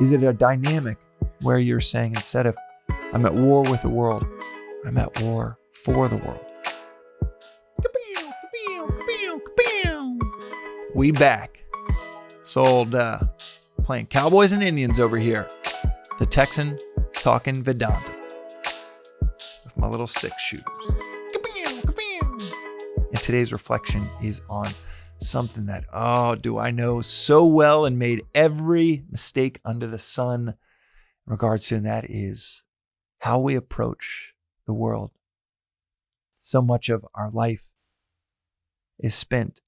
Is it a dynamic where you're saying, instead of I'm at war with the world, I'm at war for the world? We back. Sold playing Cowboys and Indians over here. The Texan talking Vedantic with my little 6 shooters. And today's reflection is on something that, do I know so well and made every mistake under the sun in regards to, and that is how we approach the world. So much of our life is spent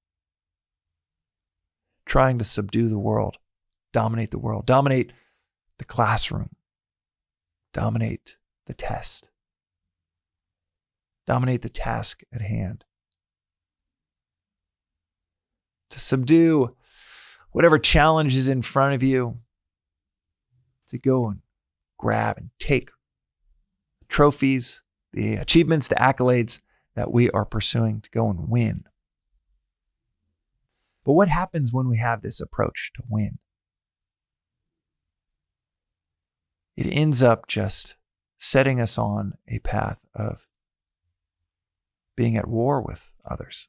trying to subdue the world, dominate the world, dominate the classroom, dominate the test, dominate the task at hand. To subdue whatever challenge is in front of you, to go and grab and take trophies, the achievements, the accolades that we are pursuing, to go and win. But what happens when we have this approach to win? It ends up just setting us on a path of being at war with others.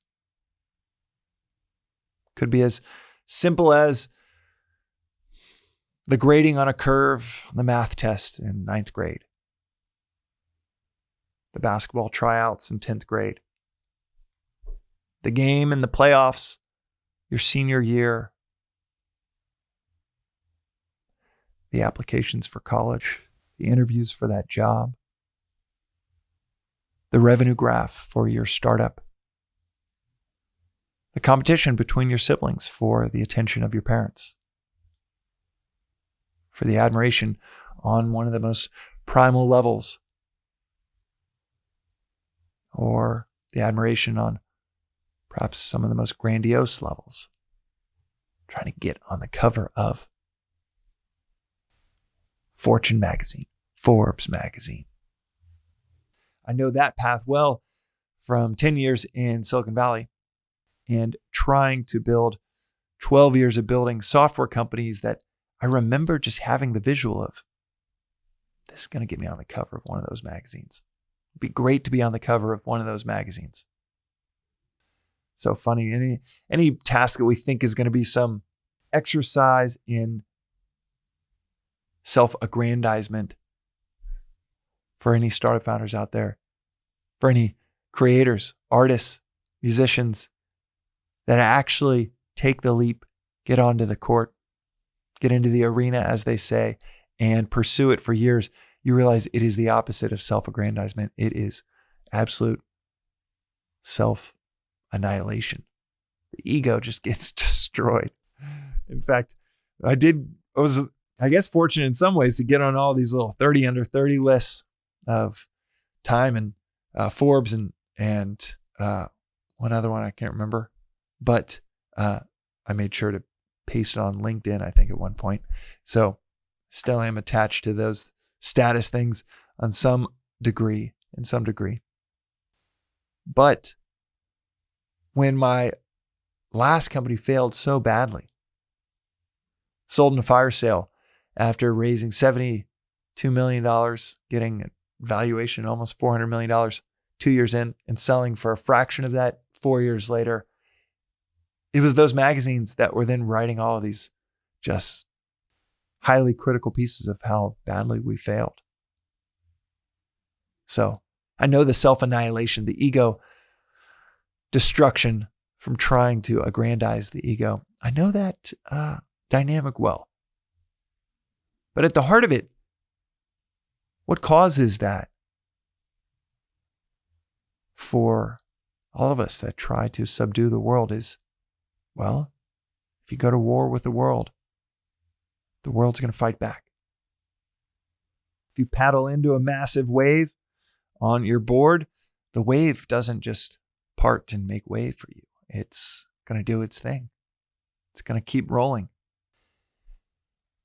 Could be as simple as the grading on a curve on the math test in 9th grade, the basketball tryouts in 10th grade, the game in the playoffs your senior year, the applications for college, the interviews for that job, the revenue graph for your startup, the competition between your siblings for the attention of your parents, for the admiration on one of the most primal levels, or the admiration on perhaps some of the most grandiose levels, trying to get on the cover of Fortune magazine, Forbes magazine. I know that path well from 10 years in Silicon Valley and trying to build 12 years of building software companies that I remember just having the visual of, this is going to get me on the cover of one of those magazines. It'd be great to be on the cover of one of those magazines. So funny. Any task that we think is going to be some exercise in self-aggrandizement for any startup founders out there, for any creators, artists, musicians that actually take the leap, get onto the court, get into the arena, as they say, and pursue it for years, you realize it is the opposite of self-aggrandizement. It is absolute self-annihilation. The ego just gets destroyed. In fact, I was, I guess, fortunate in some ways to get on all these little 30 under 30 lists of Time and Forbes and one other one I can't remember. But I made sure to paste it on LinkedIn, I think, at one point. So still am attached to those status things in some degree. But when my last company failed so badly, sold in a fire sale after raising $72 million, getting a valuation almost $400 million 2 years in, and selling for a fraction of that 4 years later, it was those magazines that were then writing all of these just highly critical pieces of how badly we failed. So I know the self-annihilation, the ego destruction from trying to aggrandize the ego. I know that dynamic well. But at the heart of it, what causes that for all of us that try to subdue the world is, well, if you go to war with the world's going to fight back. If you paddle into a massive wave on your board, the wave doesn't just part and make way for you. It's going to do its thing. It's going to keep rolling.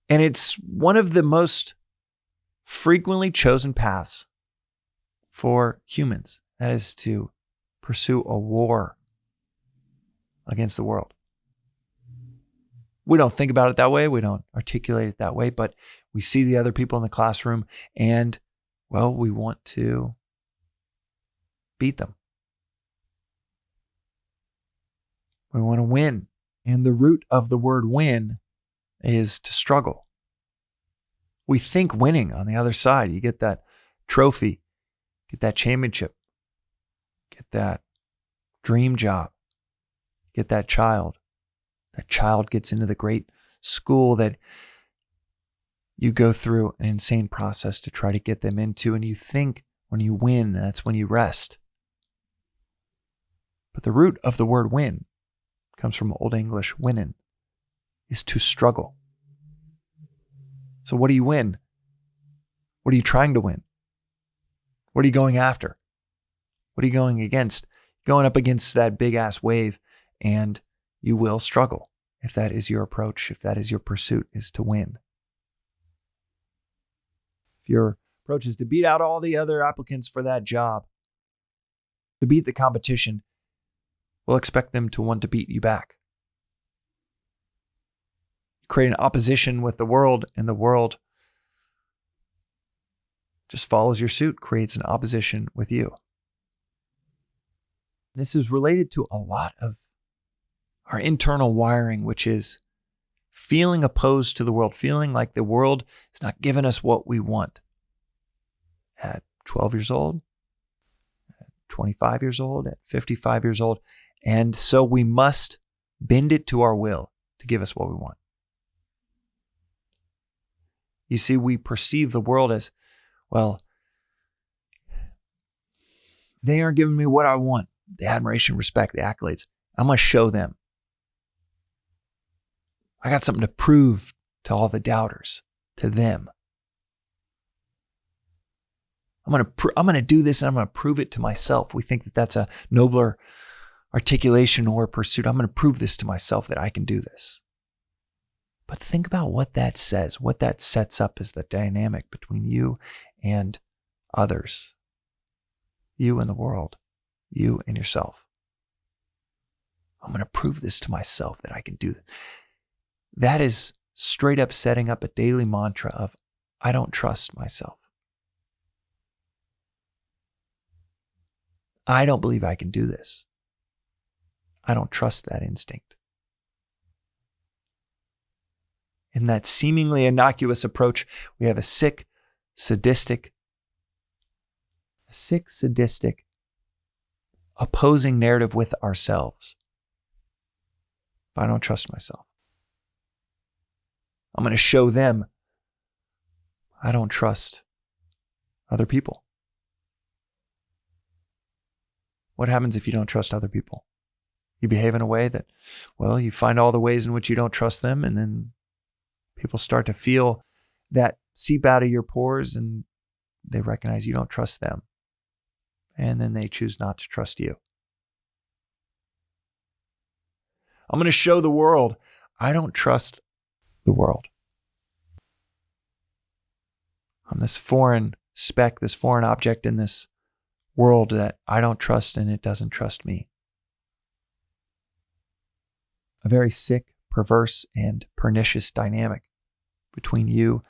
And it's one of the most frequently chosen paths for humans. That is to pursue a war against the world. We don't think about it that way. We don't articulate it that way, but we see the other people in the classroom and, well, we want to beat them. We want to win. And the root of the word win is to struggle. We think winning on the other side. You get that trophy, get that championship, get that dream job, get that child. That child gets into the great school that you go through an insane process to try to get them into. And you think when you win, that's when you rest. But the root of the word win comes from Old English winnin, is to struggle. So what do you win? What are you trying to win? What are you going after? What are you going against? Going up against that big ass wave, and you will struggle if that is your approach, if that is your pursuit, is to win. If your approach is to beat out all the other applicants for that job, to beat the competition, we'll expect them to want to beat you back. You create an opposition with the world, and the world just follows your suit, creates an opposition with you. This is related to a lot of our internal wiring, which is feeling opposed to the world, feeling like the world is not giving us what we want. At 12 years old, at 25 years old, at 55 years old. And so we must bend it to our will to give us what we want. You see, we perceive the world as, well, they aren't giving me what I want. The admiration, respect, the accolades. I'm going to show them. I got something to prove to all the doubters, to them. I'm going to do this, and I'm going to prove it to myself. We think that that's a nobler articulation or pursuit. I'm going to prove this to myself that I can do this. But think about what that says, what that sets up as the dynamic between you and others, you and the world, you and yourself. I'm going to prove this to myself that I can do this. That is straight up setting up a daily mantra of, I don't trust myself. I don't believe I can do this. I don't trust that instinct. In that seemingly innocuous approach, we have a sick, sadistic, opposing narrative with ourselves. If I don't trust myself, I'm going to show them I don't trust other people. What happens if you don't trust other people? You behave in a way that, well, you find all the ways in which you don't trust them, and then people start to feel that seep out of your pores, and they recognize you don't trust them. And then they choose not to trust you. I'm going to show the world I don't trust the world. I'm this foreign speck, this foreign object in this world that I don't trust, and it doesn't trust me. A very sick, perverse, and pernicious dynamic between you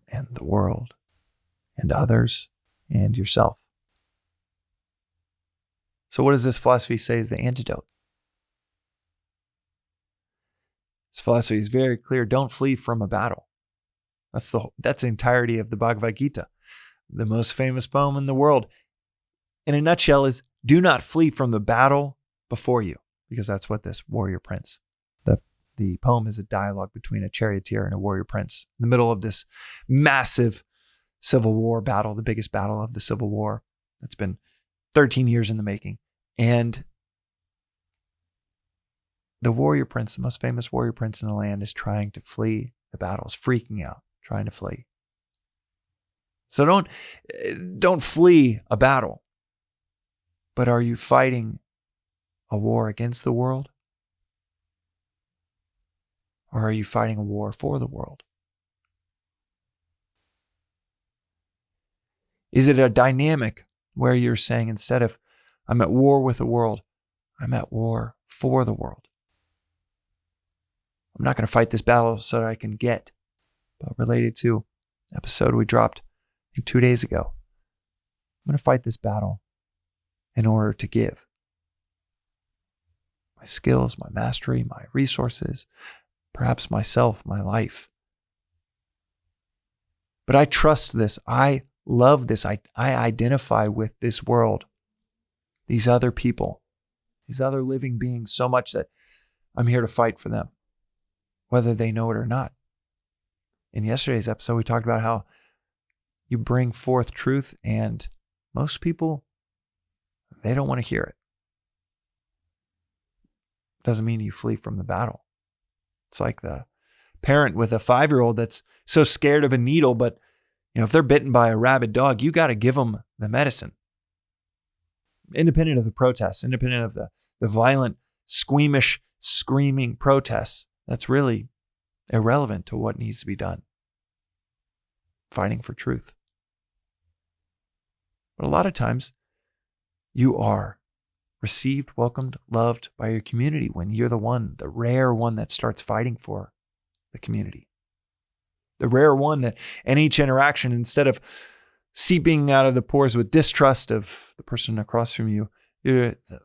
and the world and others and yourself. So what does this philosophy say is the antidote? This philosophy is very clear. Don't flee from a battle. That's the entirety of the Bhagavad Gita. The most famous poem in the world, in a nutshell, is do not flee from the battle before you, because that's what this warrior prince, the poem is a dialogue between a charioteer and a warrior prince in the middle of this massive Civil War battle, the biggest battle of the Civil War. That's been 13 years in the making. And the warrior prince, the most famous warrior prince in the land, is trying to flee the battle, is freaking out, trying to flee. So don't flee a battle. But are you fighting a war against the world? Or are you fighting a war for the world? Is it a dynamic where you're saying, instead of I'm at war with the world, I'm at war for the world? I'm not going to fight this battle so that I can get. But related to episode we dropped 2 days ago, I'm going to fight this battle in order to give. My skills, my mastery, my resources, perhaps myself, my life. But I trust this. I love this. I identify with this world, these other people, these other living beings so much that I'm here to fight for them, whether they know it or not. In yesterday's episode, we talked about how you bring forth truth, and most people, they don't want to hear it. Doesn't mean you flee from the battle. It's like the parent with a 5-year-old that's so scared of a needle, but if they're bitten by a rabid dog, you got to give them the medicine. Independent of the protests, independent of the violent, squeamish, screaming protests, that's really irrelevant to what needs to be done. Fighting for truth. But a lot of times, you are received, welcomed, loved by your community when you're the rare one that starts fighting for the community. The rare one that in each interaction, instead of seeping out of the pores with distrust of the person across from you,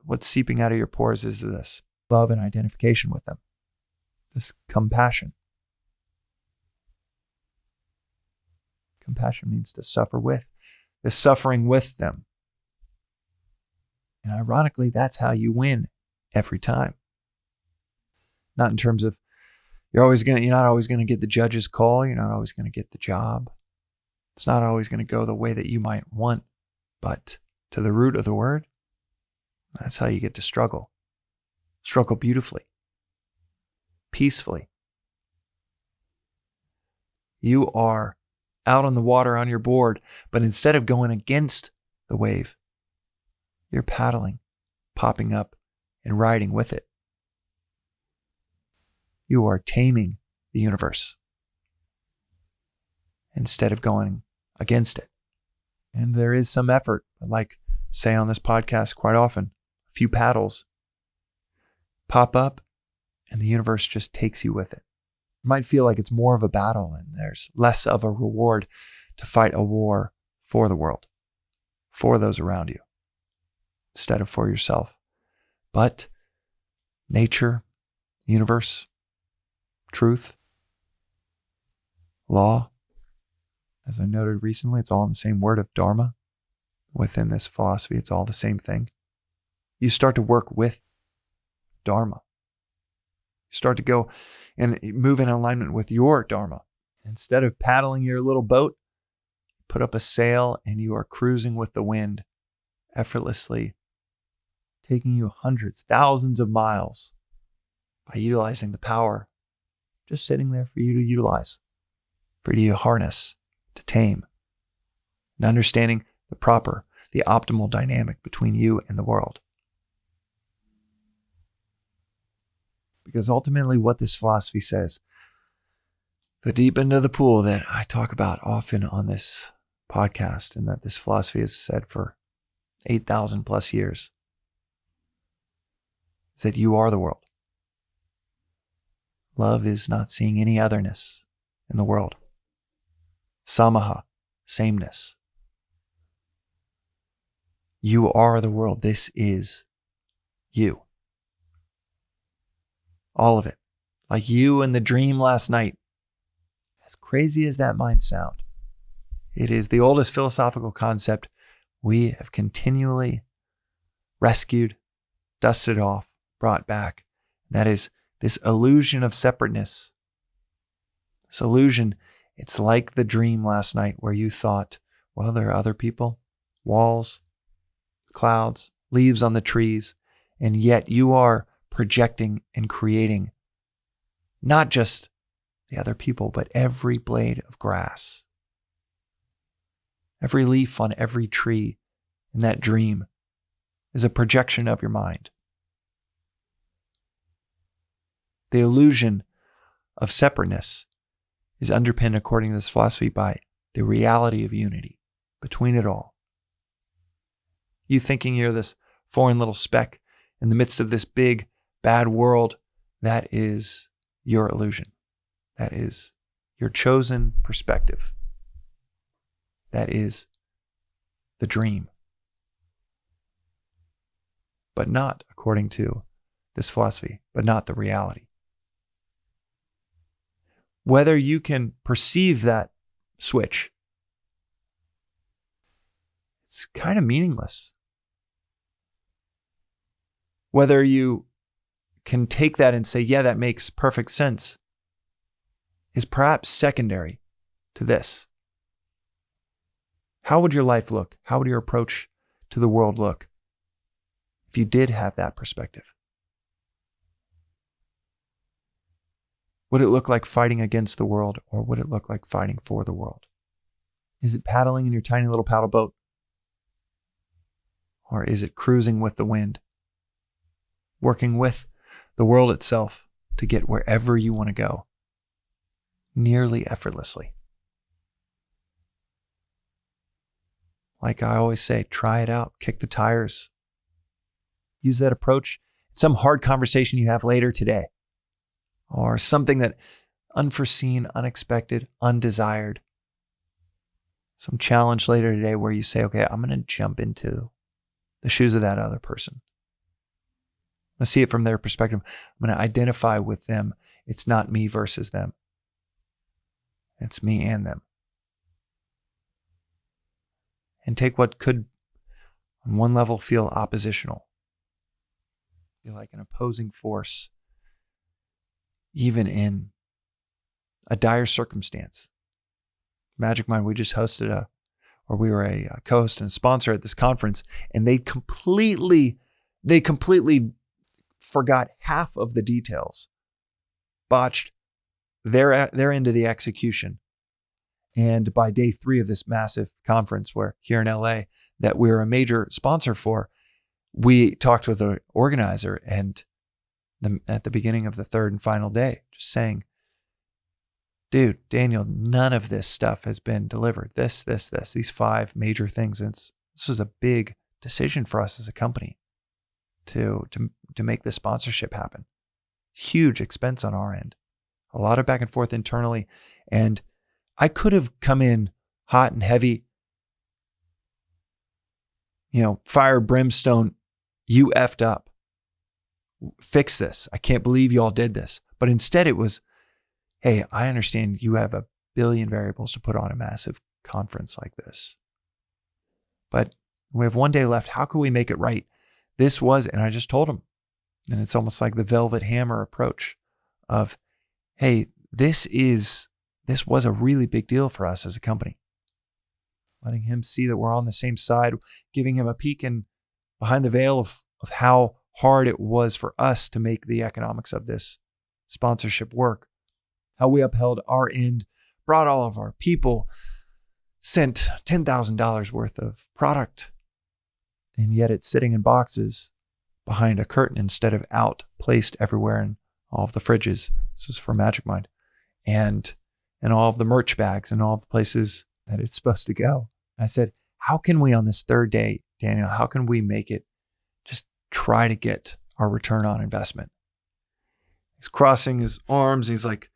what's seeping out of your pores is this love and identification with them, this compassion. Compassion means to suffer with, the suffering with them. And ironically, that's how you win every time. Not in terms of you're not always going to get the judge's call. You're not always going to get the job. It's not always going to go the way that you might want, but to the root of the word, that's how you get to struggle. Struggle beautifully, peacefully. You are out on the water on your board, but instead of going against the wave, you're paddling, popping up, and riding with it. You are taming the universe instead of going against it. And there is some effort, like say on this podcast quite often, a few paddles pop up and the universe just takes you with it. It might feel like it's more of a battle and there's less of a reward to fight a war for the world, for those around you, instead of for yourself. But nature, universe, truth, law, as I noted recently, it's all in the same word of dharma. Within this philosophy, it's all the same thing. You start to work with dharma. You start to go and move in alignment with your dharma. Instead of paddling your little boat, put up a sail and you are cruising with the wind, effortlessly taking you hundreds, thousands of miles by utilizing the power just sitting there for you to utilize, for you to harness, to tame, and understanding the optimal dynamic between you and the world. Because ultimately what this philosophy says, the deep end of the pool that I talk about often on this podcast, and that this philosophy has said for 8,000 plus years, is that you are the world. Love is not seeing any otherness in the world. Samaha, sameness. You are the world. This is you. All of it. Like you in the dream last night. As crazy as that might sound, it is the oldest philosophical concept we have continually rescued, dusted off, brought back. And that is this illusion of separateness. This illusion, it's like the dream last night where you thought, well, there are other people, walls, clouds, leaves on the trees, and yet you are projecting and creating not just the other people, but every blade of grass, every leaf on every tree in that dream is a projection of your mind. The illusion of separateness is underpinned, according to this philosophy, by the reality of unity between it all. You thinking you're this foreign little speck in the midst of this big, bad world, that is your illusion. That is your chosen perspective. That is the dream. But not according to this philosophy, but not the reality. Whether you can perceive that switch, it's kind of meaningless. Whether you can take that and say, yeah, that makes perfect sense, is perhaps secondary to this. How would your life look? How would your approach to the world look if you did have that perspective? Would it look like fighting against the world, or would it look like fighting for the world? Is it paddling in your tiny little paddle boat? Or is it cruising with the wind? Working with the world itself to get wherever you want to go, nearly effortlessly. Like I always say, try it out, kick the tires. Use that approach in some hard conversation you have later today, or something that unforeseen, unexpected, undesired. Some challenge later today where you say, okay, I'm going to jump into the shoes of that other person. I see it from their perspective. I'm going to identify with them. It's not me versus them. It's me and them. And take what could, on one level, feel oppositional. Feel like an opposing force, even in a dire circumstance. Magic Mind, we just hosted we were a co-host and sponsor at this conference, and they completely forgot half of the details, botched their end of the execution. And by day 3 of this massive conference, where here in LA, that we're a major sponsor for, we talked with the organizer and at the beginning of the third and final day, just saying, dude, Daniel, none of this stuff has been delivered. These 5 major things. And this was a big decision for us as a company to make this sponsorship happen. Huge expense on our end. A lot of back and forth internally. And I could have come in hot and heavy, fire, brimstone, you effed up. Fix this. I can't believe you all did this. But instead it was, hey, I understand you have a billion variables to put on a massive conference like this, but we have 1 day left. How can we make it right? And I just told him, and it's almost like the velvet hammer approach of, hey, this was a really big deal for us as a company. Letting him see that we're on the same side, giving him a peek in behind the veil of how hard it was for us to make the economics of this sponsorship work. How we upheld our end, brought all of our people, sent $10,000 worth of product, and yet it's sitting in boxes behind a curtain instead of out, placed everywhere in all of the fridges. This was for Magic Mind. And all of the merch bags and all of the places that it's supposed to go. I said, how can we on this third day, Daniel, how can we make it just try to get our return on investment? He's crossing his arms. He's like,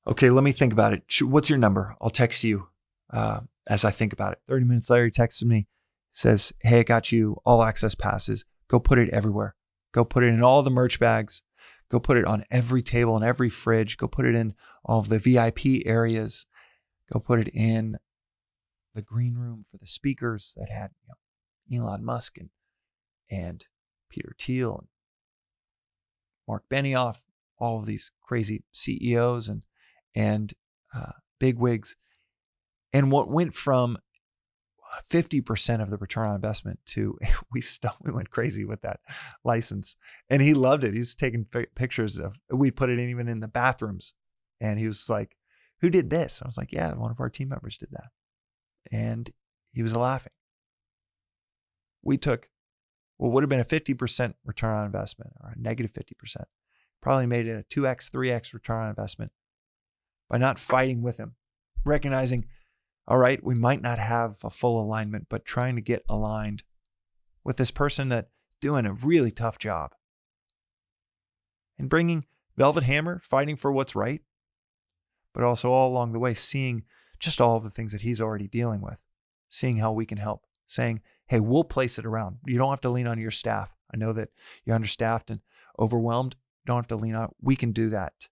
okay, let me think about it. What's your number? I'll text you as I think about it. 30 minutes later, he texts me, says, hey, I got you all access passes. Go put it everywhere. Go put it in all the merch bags. Go put it on every table and every fridge. Go put it in all of the VIP areas. Go put it in the green room for the speakers that had Elon Musk and Peter Thiel and Mark Benioff, all of these crazy CEOs and bigwigs. And what went from 50% of the return on investment to we went crazy with that license, and he loved it. He was taking pictures of, we put it in even in the bathrooms, and he was like, who did this? I was like, yeah, one of our team members did that. And he was laughing. We took what would have been a 50% return on investment or a negative 50%, probably made it a 2x, 3x return on investment by not fighting with him, recognizing, all right, we might not have a full alignment, but trying to get aligned with this person that's doing a really tough job and bringing velvet hammer, fighting for what's right, but also all along the way, seeing just all of the things that he's already dealing with, seeing how we can help, saying, hey, we'll place it around. You don't have to lean on your staff. I know that you're understaffed and overwhelmed. You don't have to lean on. We can do that.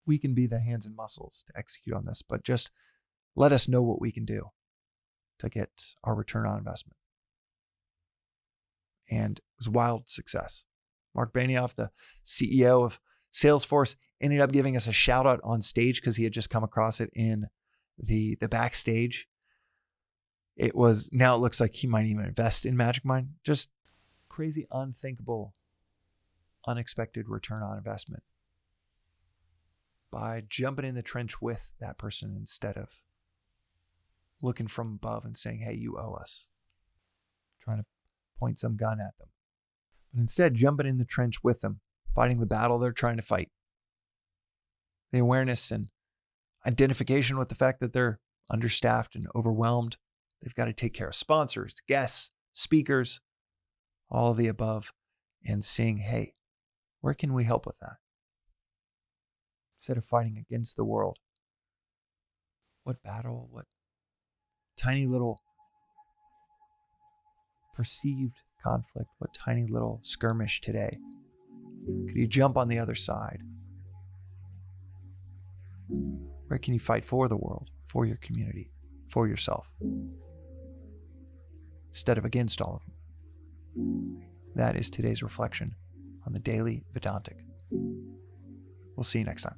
We can be the hands and muscles to execute on this, but just let us know what we can do to get our return on investment. And it was a wild success. Mark Benioff, the CEO of Salesforce, ended up giving us a shout out on stage because he had just come across it in the backstage. Now it looks like he might even invest in Magic Mind. Just crazy, unthinkable, unexpected return on investment by jumping in the trench with that person instead of looking from above and saying, hey, you owe us, trying to point some gun at them. But instead, jumping in the trench with them, fighting the battle they're trying to fight. The awareness and identification with the fact that they're understaffed and overwhelmed. They've got to take care of sponsors, guests, speakers, all of the above, and seeing, hey, where can we help with that? Instead of fighting against the world, what battle, what tiny little perceived conflict, what tiny little skirmish today could you jump on the other side? Where can you fight for the world, for your community, for yourself, instead of against all of them? That is today's reflection on the Daily Vedantic. We'll see you next time.